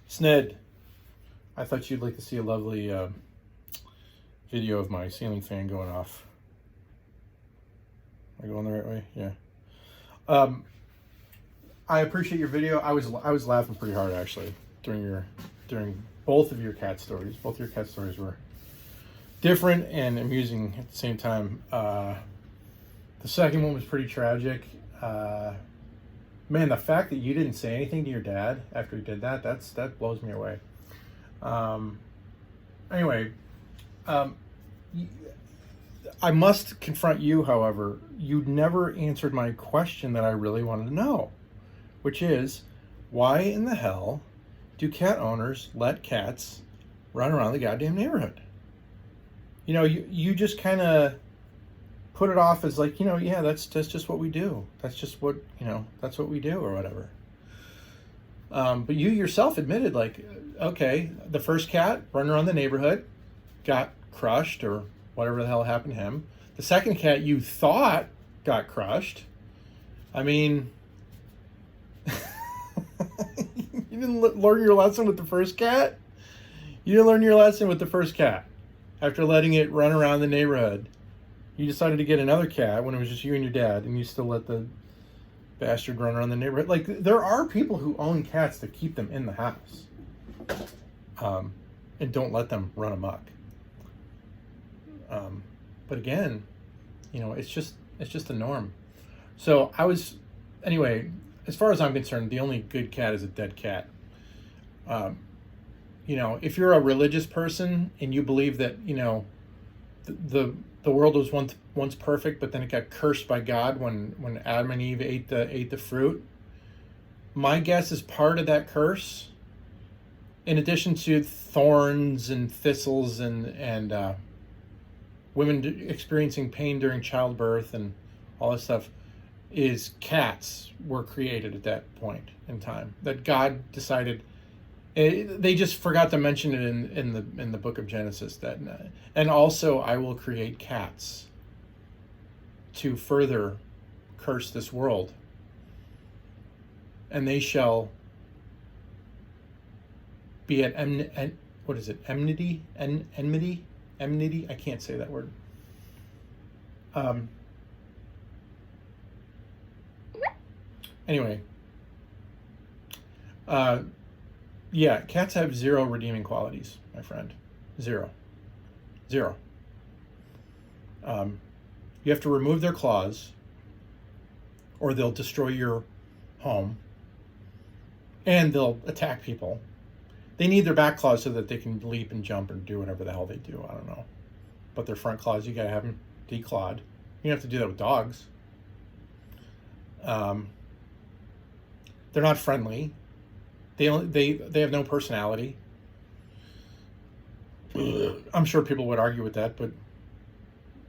Sned, I thought you'd like to see a lovely video of my ceiling fan going off. Am I going the right way? Yeah. I appreciate your video. I was laughing pretty hard actually during both of your cat stories. Both your cat stories were different and amusing at the same time. The second one was pretty tragic. Man, the fact that you didn't say anything to your dad after he did that blows me away. Anyway, I must confront you, however. You never answered my question that I really wanted to know, which is, why in the hell do cat owners let cats run around the goddamn neighborhood? You know, you just kind of put it off as like, yeah, that's just what we do. That's just what, that's what we do or whatever. But you yourself admitted, like, okay, the first cat running around the neighborhood got crushed or whatever the hell happened to him. The second cat you thought got crushed. I mean, you didn't learn your lesson with the first cat? You didn't learn your lesson with the first cat. After letting it run around the neighborhood, you decided to get another cat when it was just you and your dad, and you still let the bastard run around the neighborhood. Like, there are people who own cats that keep them in the house, and don't let them run amok. But again, it's just the norm. So anyway, as far as I'm concerned, the only good cat is a dead cat. If you're a religious person and you believe that, the world was once perfect, but then it got cursed by God when Adam and Eve ate the fruit. My guess is part of that curse, in addition to thorns and thistles and women experiencing pain during childbirth and all this stuff, is cats were created at that point in time. That God decided. They just forgot to mention it in the book of Genesis, that, and also I will create cats to further curse this world, and they shall be at enmity. I can't say that word. Anyway. Yeah, cats have zero redeeming qualities, my friend. Zero. You have to remove their claws, or they'll destroy your home, and they'll attack people. They need their back claws so that they can leap and jump and do whatever the hell they do. I don't know. But their front claws, you gotta have them declawed. You have to do that with dogs. They're not friendly. They have no personality. I'm sure people would argue with that, but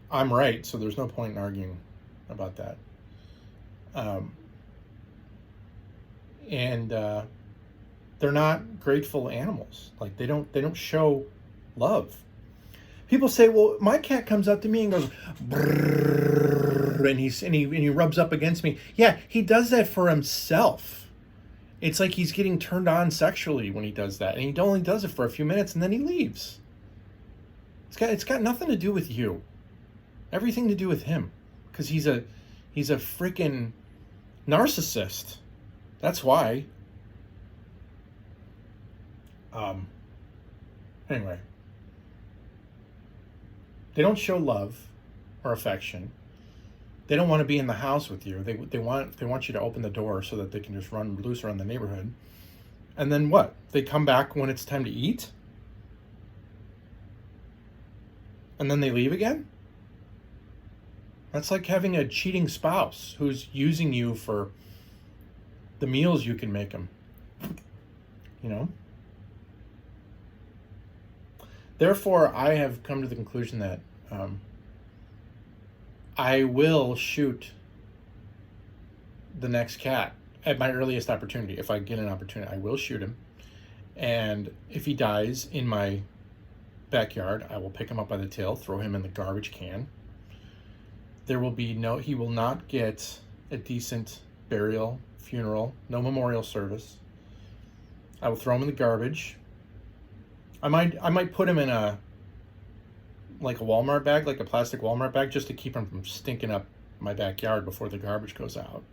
I'm right, so there's no point in arguing about that. And they're not grateful animals. Like, they don't show love. People say, well, my cat comes up to me and goes, brrr, and he rubs up against me. Yeah, he does that for himself. It's like he's getting turned on sexually when he does that, and he only does it for a few minutes and then he leaves. It's got nothing to do with you. Everything to do with him, because he's a freaking narcissist. That's why. Anyway, they don't show love or affection. They don't want to be in the house with you. They want you to open the door so that they can just run loose around the neighborhood. And then what? They come back when it's time to eat? And then they leave again? That's like having a cheating spouse who's using you for the meals you can make them. Therefore, I have come to the conclusion that I will shoot the next cat at my earliest opportunity. If I get an opportunity, I will shoot him. And if he dies in my backyard, I will pick him up by the tail, throw him in the garbage can. He will not get a decent burial, funeral, no memorial service. I will throw them in the garbage. I might put them in a Walmart bag, like a plastic Walmart bag, just to keep them from stinking up my backyard before the garbage goes out.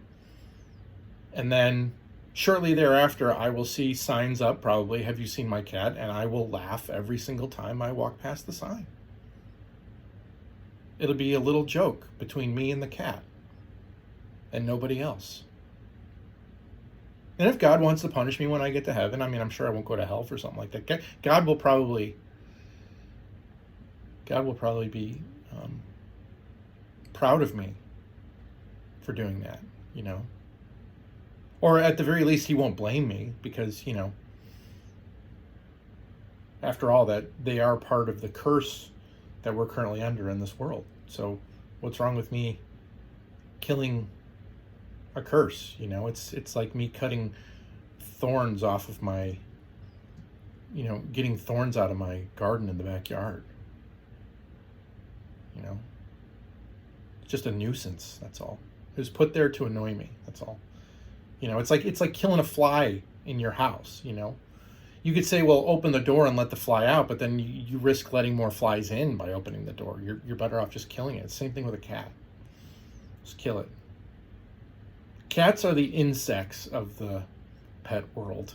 And then shortly thereafter, I will see signs up, probably, "Have you seen my cat?" And I will laugh every single time I walk past the sign. It'll be a little joke between me and the cat and nobody else. And if God wants to punish me when I get to heaven, I mean, I'm sure I won't go to hell for something like that. God will probably be proud of me for doing that, you know. Or at the very least, he won't blame me because, you know, after all, that they are part of the curse that we're currently under in this world. So what's wrong with me killing a curse? You know, it's like me cutting thorns off of my, you know, getting thorns out of my garden in the backyard. You know, it's just a nuisance, that's all. It was put there to annoy me, that's all. You know, it's like killing a fly in your house, you know. You could say, well, open the door and let the fly out, but then you risk letting more flies in by opening the door. You're better off just killing it. Same thing with a cat. Just kill it. Cats are the insects of the pet world.